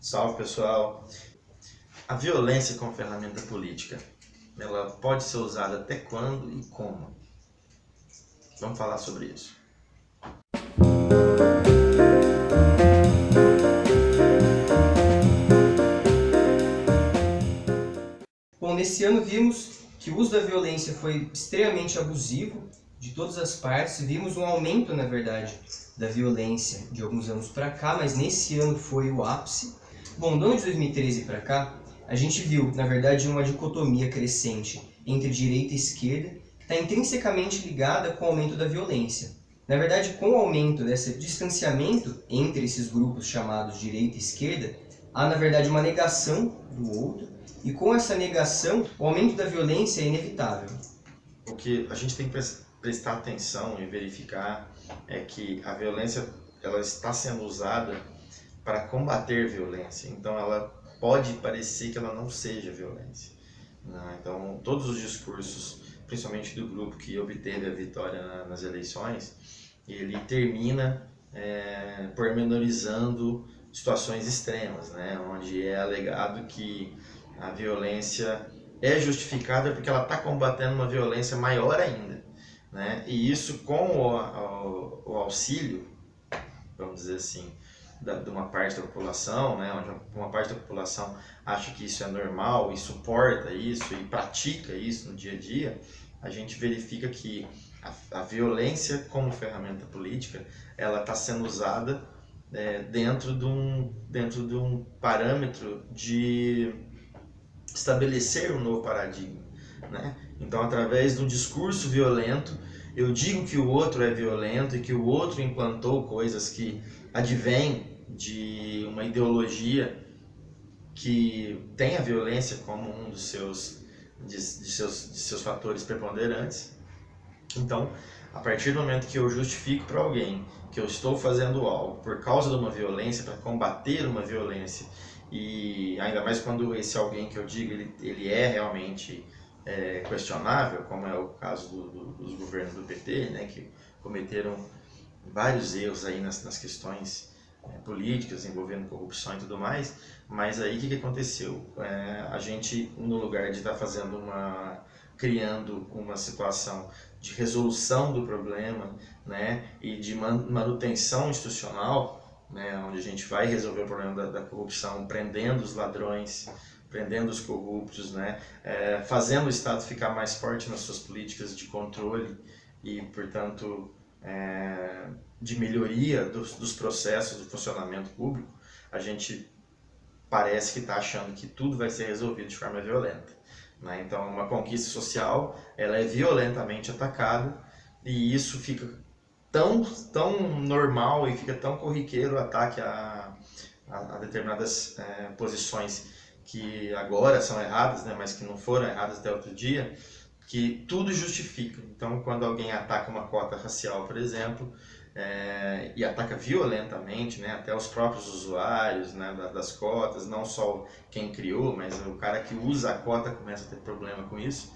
Salve, pessoal! A violência como ferramenta política, ela pode ser usada até quando e como? Vamos falar sobre isso. Bom, nesse ano vimos que o uso da violência foi extremamente abusivo de todas as partes. Vimos um aumento, na verdade, da violência de alguns anos para cá, mas nesse ano foi o ápice. Bom, do ano de 2013 para cá, a gente viu, na verdade, uma dicotomia crescente entre direita e esquerda, que está intrinsecamente ligada com o aumento da violência. Na verdade, com o aumento desse distanciamento entre esses grupos chamados direita e esquerda, há, na verdade, uma negação do outro, e com essa negação, o aumento da violência é inevitável. O que a gente tem que prestar atenção e verificar é que a violência ela está sendo usada para combater violência. Então ela pode parecer que ela não seja violência, né? Então todos os discursos, principalmente do grupo que obteve a vitória nas eleições, ele termina pormenorizando situações extremas, né? Onde é alegado que a violência é justificada porque ela está combatendo uma violência maior ainda, né? E isso com o auxílio, vamos dizer assim, de uma parte da população, né? Onde uma parte da população acha que isso é normal e suporta isso e pratica isso no dia a dia, a gente verifica que a violência como ferramenta política, ela está sendo usada dentro de um parâmetro de estabelecer um novo paradigma, né? Então, através de um discurso violento, eu digo que o outro é violento e que o outro implantou coisas que advêm de uma ideologia que tem a violência como um dos seus fatores preponderantes. Então, a partir do momento que eu justifico para alguém que eu estou fazendo algo por causa de uma violência, para combater uma violência, e ainda mais quando esse alguém que eu digo, ele é realmente questionável, como é o caso dos governos do PT, né, que cometeram vários erros aí nas questões políticas, envolvendo corrupção e tudo mais, mas aí o que aconteceu? A gente, no lugar de estar criando uma situação de resolução do problema, né, e de manutenção institucional, né, onde a gente vai resolver o problema da corrupção, prendendo os ladrões, prendendo os corruptos, né, fazendo o Estado ficar mais forte nas suas políticas de controle e, portanto, de melhoria dos processos do funcionamento público, a gente parece que está achando que tudo vai ser resolvido de forma violenta, né? Então, uma conquista social, ela é violentamente atacada e isso fica tão normal e fica tão corriqueiro o ataque a determinadas posições que agora são erradas, né, mas que não foram erradas até outro dia, que tudo justifica. Então, quando alguém ataca uma cota racial, por exemplo, e ataca violentamente, né, até os próprios usuários, né, das cotas, não só quem criou, mas o cara que usa a cota começa a ter problema com isso.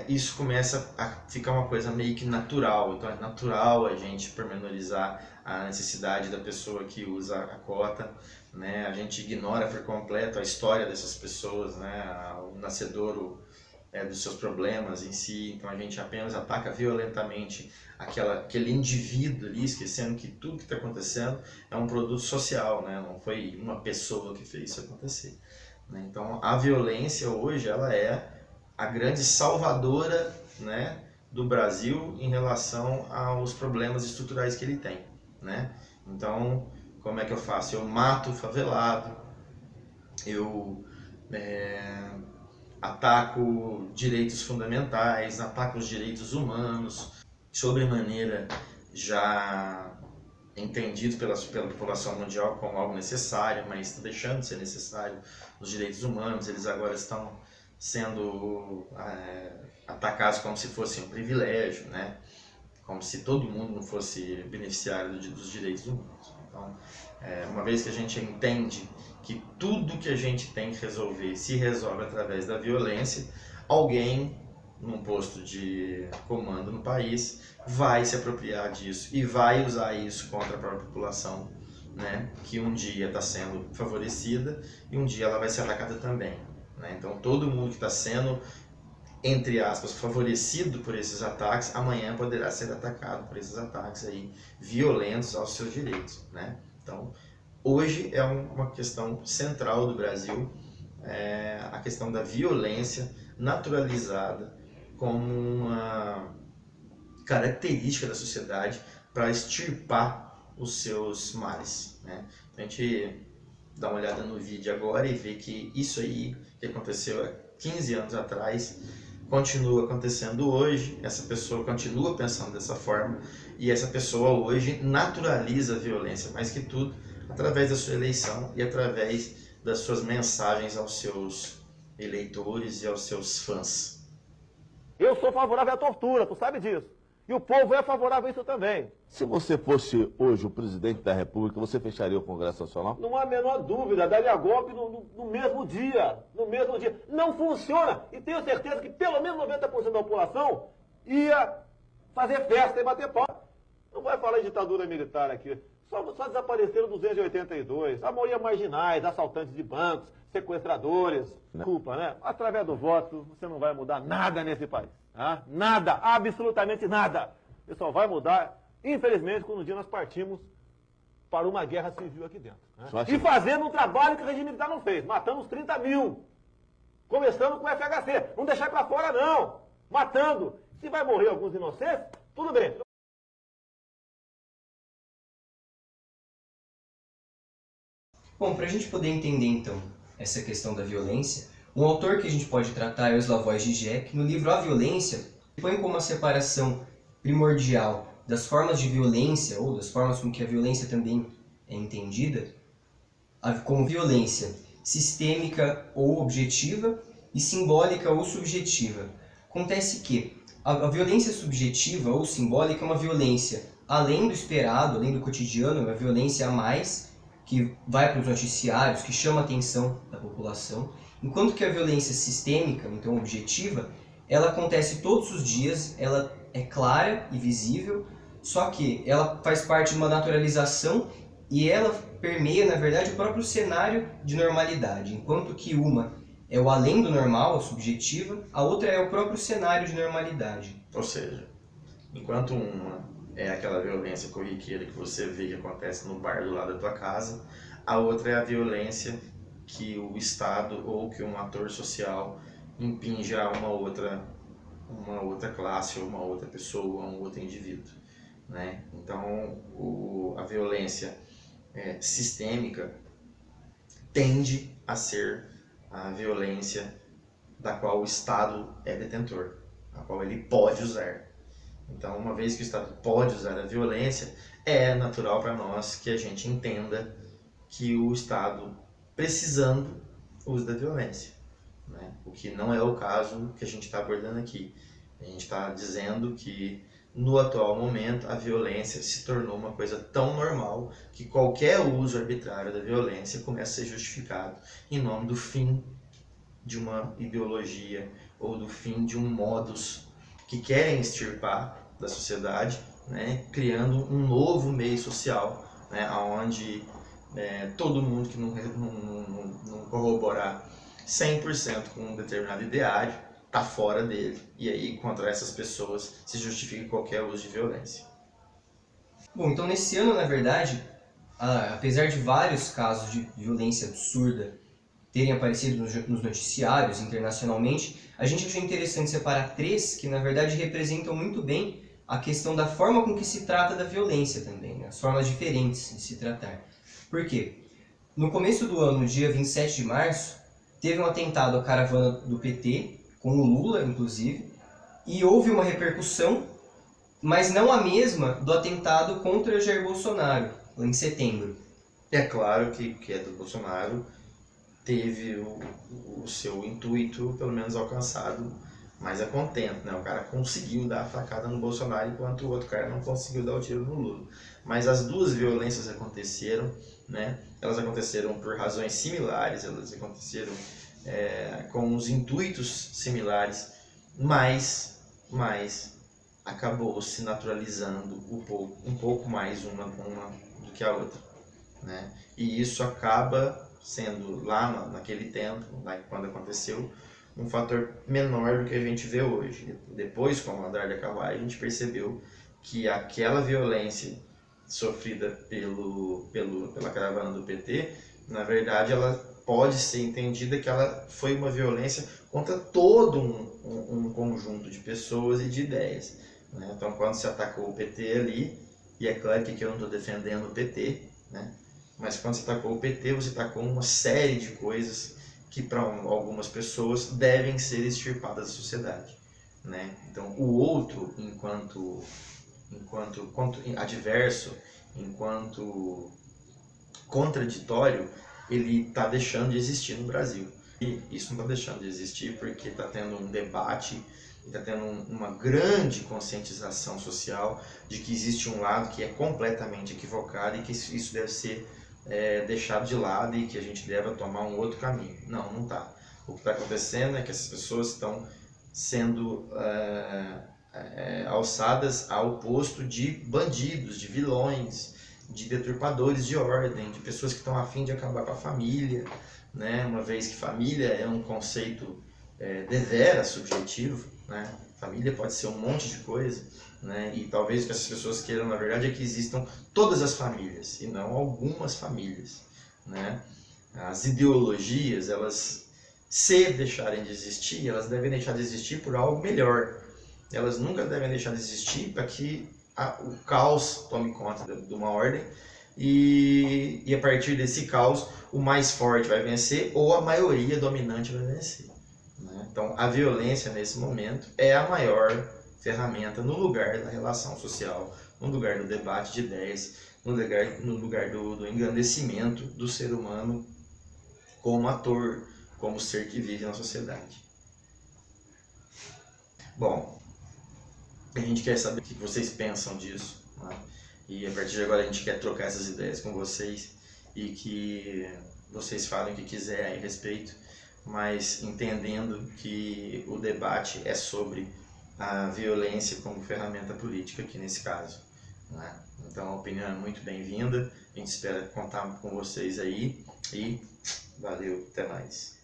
Isso começa a ficar uma coisa meio que natural. Então é natural a gente pormenorizar a necessidade da pessoa que usa a cota, né? A gente ignora por completo a história dessas pessoas, né? O nascedouro dos seus problemas em si. Então a gente apenas ataca violentamente aquele indivíduo ali, esquecendo que tudo que está acontecendo é um produto social, né? Não foi uma pessoa que fez isso acontecer, né? Então a violência hoje ela é a grande salvadora, né, do Brasil em relação aos problemas estruturais que ele tem, né? Então, como é que eu faço? Eu mato o favelado, eu ataco direitos fundamentais, ataco os direitos humanos, sobremaneira já entendido pela população mundial como algo necessário, mas está deixando de ser necessário. Os direitos humanos, eles agora estão sendo atacados como se fosse um privilégio, né? Como se todo mundo não fosse beneficiário dos direitos humanos. Então, uma vez que a gente entende que tudo que a gente tem que resolver se resolve através da violência, alguém num posto de comando no país vai se apropriar disso e vai usar isso contra a própria população né, que um dia está sendo favorecida e um dia ela vai ser atacada também, né? Então todo mundo que está sendo, entre aspas, favorecido por esses ataques, amanhã poderá ser atacado por esses ataques aí violentos aos seus direitos, né? Então hoje é uma questão central do Brasil, a questão da violência naturalizada como uma característica da sociedade para extirpar os seus males, né? Então a gente dá uma olhada no vídeo agora e vê que isso aí que aconteceu há 15 anos atrás continua acontecendo hoje, essa pessoa continua pensando dessa forma e essa pessoa hoje naturaliza a violência, mais que tudo, através da sua eleição e através das suas mensagens aos seus eleitores e aos seus fãs. Eu sou favorável à tortura, tu sabe disso. E o povo é favorável a isso também. Se você fosse hoje o presidente da República, você fecharia o Congresso Nacional? Não há a menor dúvida, daria golpe no mesmo dia. No mesmo dia. Não funciona. E tenho certeza que pelo menos 90% da população ia fazer festa e bater pau. Não vai falar em ditadura militar aqui. Só desapareceram 282. A maioria marginais, assaltantes de bancos, sequestradores. Desculpa, né? Através do voto, você não vai mudar nada nesse país. Tá? Nada, absolutamente nada. Você só vai mudar, infelizmente, quando um dia nós partimos para uma guerra civil aqui dentro. Né? E fazendo um trabalho que o regime militar não fez. Matamos 30 mil. Começando com o FHC. Não deixar para fora, não. Matando. Se vai morrer alguns inocentes, tudo bem. Bom, para a gente poder entender, então, essa questão da violência, um autor que a gente pode tratar é o Slavoj Žižek. No livro A Violência, põe como uma separação primordial das formas de violência, ou das formas com que a violência também é entendida, como violência sistêmica ou objetiva e simbólica ou subjetiva. Acontece que a violência subjetiva ou simbólica é uma violência além do esperado, além do cotidiano, é uma violência a mais, que vai para os noticiários, que chama a atenção da população, enquanto que a violência sistêmica, então objetiva, ela acontece todos os dias, ela é clara e visível, só que ela faz parte de uma naturalização e ela permeia, na verdade, o próprio cenário de normalidade, enquanto que uma é o além do normal, a subjetiva, a outra é o próprio cenário de normalidade. Ou seja, enquanto uma é aquela violência corriqueira que você vê que acontece no bar do lado da tua casa, a outra é a violência que o Estado ou que um ator social impinge a uma outra classe, ou uma outra pessoa, um outro indivíduo, né? Então, a violência sistêmica tende a ser a violência da qual o Estado é detentor, a qual ele pode usar. Então, uma vez que o Estado pode usar a violência, é natural para nós que a gente entenda que o Estado, precisando, usa da violência, né? O que não é o caso que a gente está abordando aqui. A gente está dizendo que, no atual momento, a violência se tornou uma coisa tão normal que qualquer uso arbitrário da violência começa a ser justificado em nome do fim de uma ideologia ou do fim de um modus que querem extirpar da sociedade, né, criando um novo meio social, né, onde todo mundo que não corroborar 100% com um determinado ideário está fora dele. E aí, contra essas pessoas, se justifica qualquer uso de violência. Bom, então nesse ano, na verdade, apesar de vários casos de violência absurda terem aparecido nos noticiários internacionalmente, a gente achou interessante separar três que, na verdade, representam muito bem a questão da forma com que se trata da violência também, né? As formas diferentes de se tratar. Por quê? No começo do ano, no dia 27 de março, teve um atentado à caravana do PT, com o Lula, inclusive, e houve uma repercussão, mas não a mesma do atentado contra Jair Bolsonaro, em setembro. É claro que do Bolsonaro teve o seu intuito, pelo menos, alcançado mais a contento, né? O cara conseguiu dar a facada no Bolsonaro, enquanto o outro cara não conseguiu dar o tiro no Lula. Mas as duas violências aconteceram, né? Elas aconteceram por razões similares, elas aconteceram com os intuitos similares, mas acabou se naturalizando um pouco mais uma do que a outra. né? E isso acaba sendo, lá naquele tempo, quando aconteceu, um fator menor do que a gente vê hoje. Depois, com o andar da carruagem, a gente percebeu que aquela violência sofrida pela caravana do PT, na verdade, ela pode ser entendida que ela foi uma violência contra todo um conjunto de pessoas e de ideias, né? Então, quando se atacou o PT ali, e é claro que aqui eu não estou defendendo o PT, né? Mas quando você atacou o PT, você atacou uma série de coisas que para algumas pessoas devem ser extirpadas da sociedade, né? Então, o outro, enquanto adverso, enquanto contraditório, ele está deixando de existir no Brasil. E isso não está deixando de existir porque está tendo um debate, está tendo uma grande conscientização social de que existe um lado que é completamente equivocado e que isso deve ser deixado de lado e que a gente deve tomar um outro caminho. Não, não está. O que está acontecendo é que essas pessoas estão sendo alçadas ao posto de bandidos, de vilões, de deturpadores de ordem, de pessoas que estão a fim de acabar com a família, né? Uma vez que família é um conceito deveras subjetivo, né? Família pode ser um monte de coisa, né? E talvez o que essas pessoas queiram, na verdade, é que existam todas as famílias e não algumas famílias, né? As ideologias, elas, se deixarem de existir, elas devem deixar de existir por algo melhor. Elas nunca devem deixar de existir para que o caos tome conta de uma ordem e a partir desse caos o mais forte vai vencer ou a maioria dominante vai vencer, né? Então a violência nesse momento é a maior ferramenta no lugar da relação social, no lugar do debate de ideias, no lugar do engrandecimento do ser humano como ator, como ser que vive na sociedade. Bom, a gente quer saber o que vocês pensam disso, né? E a partir de agora a gente quer trocar essas ideias com vocês e que vocês falem o que quiserem a respeito, mas entendendo que o debate é sobre a violência como ferramenta política aqui nesse caso, né? Então a opinião é muito bem-vinda, a gente espera contar com vocês aí e valeu, até mais.